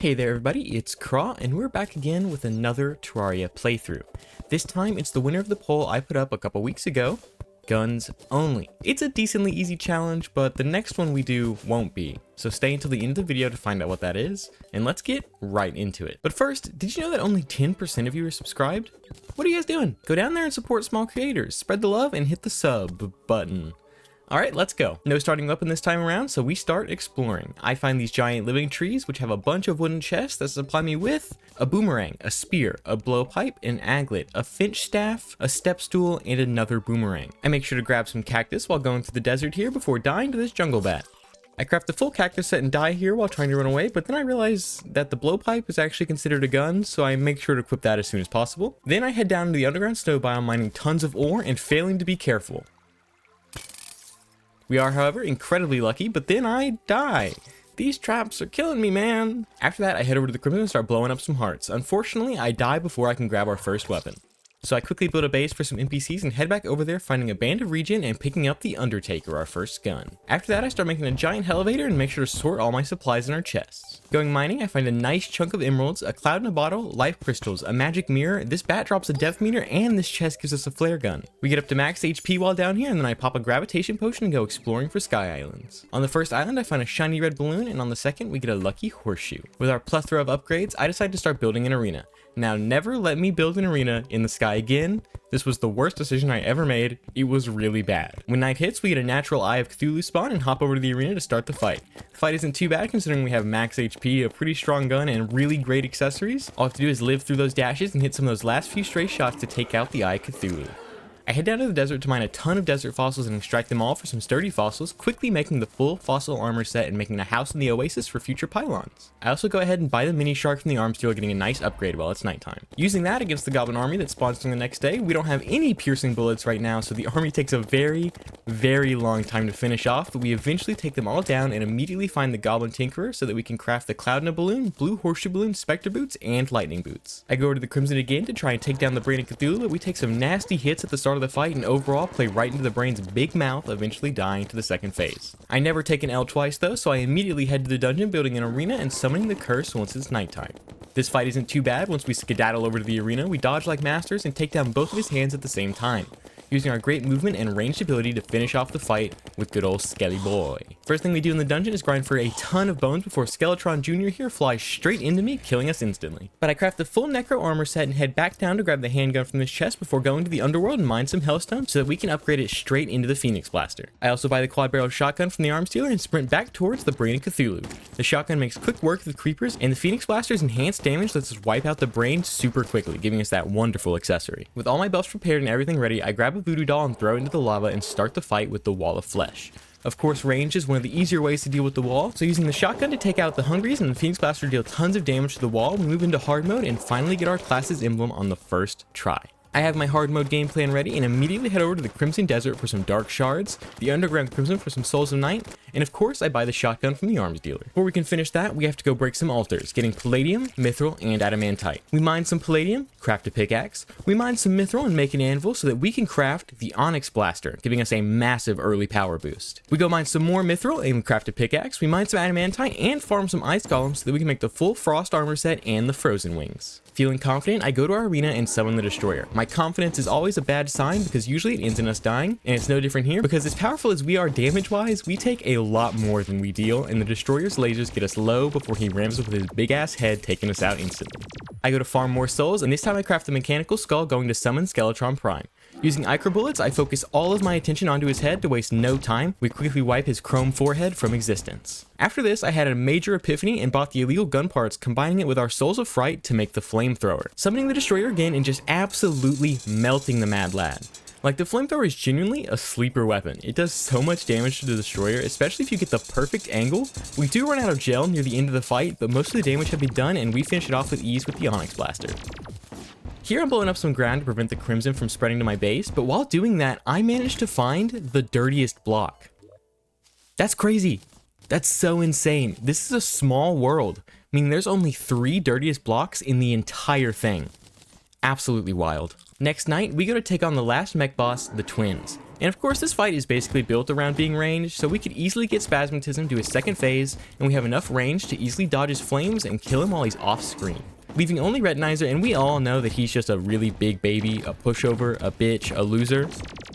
Hey there everybody, it's Craw, and we're back again with another Terraria playthrough. This time it's the winner of the poll I put up a couple weeks ago, guns only. It's a decently easy challenge, but the next one we do won't be. So stay until the end of the video to find out what that is, and let's get right into it. But first, did you know that only 10% of you are subscribed? What are you guys doing? Go down there and support small creators, spread the love, and hit the sub button. Alright, let's go. No starting weapon this time around, so we start exploring. I find these giant living trees, which have a bunch of wooden chests that supply me with a boomerang, a spear, a blowpipe, an aglet, a finch staff, a step stool, and another boomerang. I make sure to grab some cactus while going through the desert here before dying to this jungle bat. I craft a full cactus set and die here while trying to run away, but then I realize that the blowpipe is actually considered a gun, so I make sure to equip that as soon as possible. Then I head down to the underground snow biome mining tons of ore and failing to be careful. We are, however, incredibly lucky, but then I die. These traps are killing me, man. After that, I head over to the Crimson and start blowing up some hearts. Unfortunately, I die before I can grab our first weapon. So I quickly build a base for some NPCs and head back over there, finding a band of regen and picking up the Undertaker, our first gun. After that, I start making a giant elevator and make sure to sort all my supplies in our chests. Going mining, I find a nice chunk of emeralds, a cloud in a bottle, life crystals, a magic mirror, this bat drops a depth meter, and this chest gives us a flare gun. We get up to max HP while down here, and then I pop a gravitation potion and go exploring for sky islands. On the first island, I find a shiny red balloon, and on the second, we get a lucky horseshoe. With our plethora of upgrades, I decide to start building an arena. Now, never let me build an arena in the sky again. This was the worst decision I ever made. It was really bad. When night hits, we get a natural Eye of Cthulhu spawn and hop over to the arena to start the fight. The fight isn't too bad considering we have max HP, a pretty strong gun, and really great accessories. All I have to do is live through those dashes and hit some of those last few stray shots to take out the Eye of Cthulhu. I head down to the desert to mine a ton of desert fossils and extract them all for some sturdy fossils, quickly making the full fossil armor set and making a house in the oasis for future pylons. I also go ahead and buy the mini shark from the arms dealer, getting a nice upgrade while it's nighttime. Using that against the goblin army that spawns during the next day, we don't have any piercing bullets right now, so the army takes a very long time to finish off, but we eventually take them all down and immediately find the goblin tinkerer so that we can craft the cloud in a balloon, blue horseshoe balloon, specter boots, and lightning boots. I go over to the crimson again to try and take down the brain of Cthulhu, but we take some nasty hits at the start of the fight and overall play right into the brain's big mouth, eventually dying to the second phase. I never take an L twice though, so I immediately head to the dungeon, building an arena and summoning the curse once it's nighttime. This fight isn't too bad. Once we skedaddle over to the arena, we dodge like masters and take down both of his hands at the same time, using our great movement and ranged ability to finish off the fight with good old Skelly Boy. First thing we do in the dungeon is grind for a ton of bones before Skeletron Jr. here flies straight into me, killing us instantly. But I craft the full Necro armor set and head back down to grab the handgun from this chest before going to the underworld and mine some hellstone so that we can upgrade it straight into the Phoenix Blaster. I also buy the quad barrel shotgun from the arms dealer and sprint back towards the brain of Cthulhu. The shotgun makes quick work of the creepers, and the Phoenix Blaster's enhanced damage lets us wipe out the brain super quickly, giving us that wonderful accessory. With all my buffs prepared and everything ready, I grab a voodoo doll and throw it into the lava and start the fight with the wall of flesh. Of course, range is one of the easier ways to deal with the wall, so using the shotgun to take out the hungries and the Phoenix Blaster to deal tons of damage to the wall, we move into hard mode and finally get our class's emblem on the first try. I have my hard mode game plan ready and immediately head over to the Crimson Desert for some Dark Shards, the Underground Crimson for some Souls of Night, and of course I buy the shotgun from the arms dealer. Before we can finish that, we have to go break some altars, getting Palladium, Mithril, and Adamantite. We mine some Palladium, craft a pickaxe, we mine some Mithril and make an anvil so that we can craft the Onyx Blaster, giving us a massive early power boost. We go mine some more Mithril and craft a pickaxe, we mine some Adamantite and farm some Ice Golems so that we can make the full Frost armor set and the Frozen Wings. Feeling confident, I go to our arena and summon the Destroyer. My confidence is always a bad sign because usually it ends in us dying, and it's no different here because as powerful as we are damage-wise, we take a lot more than we deal, and the Destroyer's lasers get us low before he rams us with his big-ass head, taking us out instantly. I go to farm more souls, and this time I craft the Mechanical Skull, going to summon Skeletron Prime. Using Ichor Bullets, I focus all of my attention onto his head to waste no time. We quickly wipe his chrome forehead from existence. After this, I had a major epiphany and bought the illegal gun parts, combining it with our Souls of Fright to make the Flamethrower. Summoning the Destroyer again and just absolutely melting the Mad Lad. Like, the Flamethrower is genuinely a sleeper weapon. It does so much damage to the Destroyer, especially if you get the perfect angle. We do run out of gel near the end of the fight, but most of the damage had been done and we finish it off with ease with the Onyx Blaster. Here I'm blowing up some ground to prevent the Crimson from spreading to my base, but while doing that, I managed to find the dirtiest block. That's crazy. That's so insane. This is a small world. I mean, there's only 3 dirtiest blocks in the entire thing. Absolutely wild. Next night, we go to take on the last mech boss, the Twins. And of course, this fight is basically built around being ranged, so we could easily get Spasmatism to his second phase, and we have enough range to easily dodge his flames and kill him while he's off screen, leaving only Retinizer, and we all know that he's just a really big baby, a pushover, a bitch, a loser.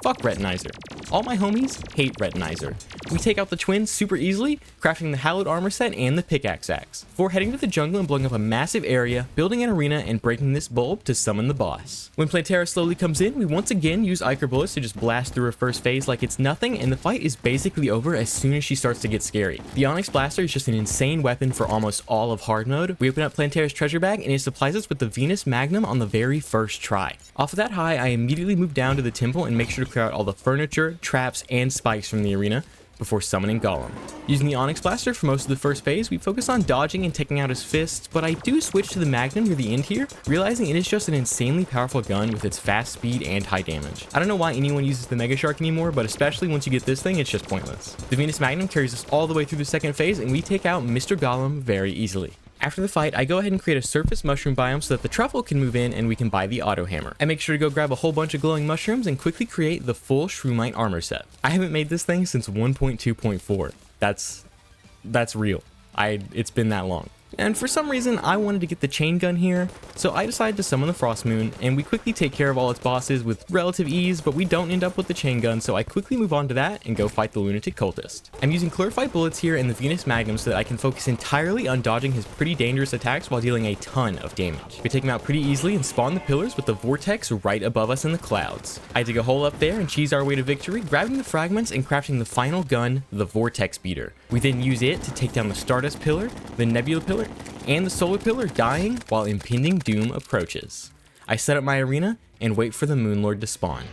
Fuck Retinizer. All my homies hate Retinizer. We take out the twins super easily, crafting the hallowed armor set and the pickaxe axe, before heading to the jungle and blowing up a massive area, building an arena, and breaking this bulb to summon the boss. When Plantera slowly comes in, we once again use Ichor bullets to just blast through her first phase like it's nothing, and the fight is basically over as soon as she starts to get scary. The Onyx Blaster is just an insane weapon for almost all of hard mode. We open up Plantera's treasure bag and it supplies us with the Venus Magnum on the very first try. Off of that high, I immediately move down to the temple and make sure to clear out all the furniture, traps, and spikes from the arena before summoning Golem. Using the Onyx Blaster for most of the first phase, we focus on dodging and taking out his fists, but I do switch to the Magnum near the end here, realizing it is just an insanely powerful gun with its fast speed and high damage. I don't know why anyone uses the Mega Shark anymore, but especially once you get this thing, it's just pointless. The Venus Magnum carries us all the way through the second phase, and we take out Mr. Golem very easily. After the fight, I go ahead and create a surface mushroom biome so that the truffle can move in and we can buy the auto hammer. I make sure to go grab a whole bunch of glowing mushrooms and quickly create the full Shroomite armor set. I haven't made this thing since 1.2.4. That's real. It's been that long. And for some reason, I wanted to get the chain gun here, so I decided to summon the Frost Moon, and we quickly take care of all its bosses with relative ease, but we don't end up with the chain gun, so I quickly move on to that and go fight the Lunatic Cultist. I'm using Clarified Bullets here and the Venus Magnum so that I can focus entirely on dodging his pretty dangerous attacks while dealing a ton of damage. We take him out pretty easily and spawn the pillars with the Vortex right above us in the clouds. I dig a hole up there and cheese our way to victory, grabbing the fragments and crafting the final gun, the Vortex Beater. We then use it to take down the Stardust Pillar, the Nebula Pillar, and the Solar Pillar, dying while impending doom approaches. I set up my arena and wait for the Moonlord to spawn.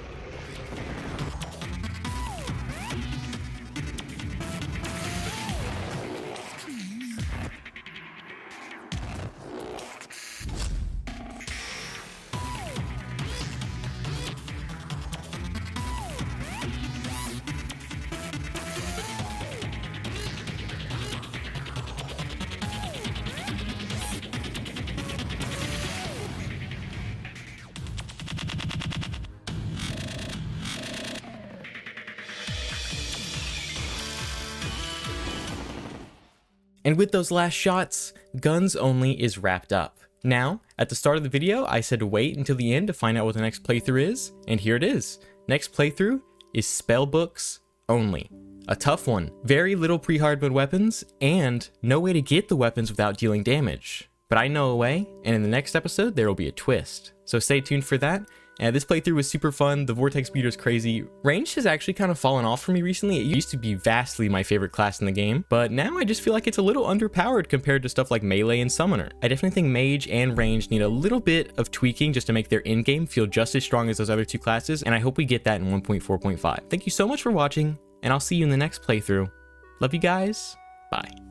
And with those last shots, Guns Only is wrapped up. Now, at the start of the video, I said to wait until the end to find out what the next playthrough is, and here it is. Next playthrough is Spellbooks Only. A tough one, very little pre-hardmode weapons, and no way to get the weapons without dealing damage. But I know a way, and in the next episode, there will be a twist. So stay tuned for that. This playthrough was super fun. The Vortex Beater is crazy. Ranged has actually kind of fallen off for me recently. It used to be vastly my favorite class in the game, but now I just feel like it's a little underpowered compared to stuff like Melee and Summoner. I definitely think Mage and Ranged need a little bit of tweaking just to make their endgame feel just as strong as those other two classes, and I hope we get that in 1.4.5. Thank you so much for watching, and I'll see you in the next playthrough. Love you guys. Bye.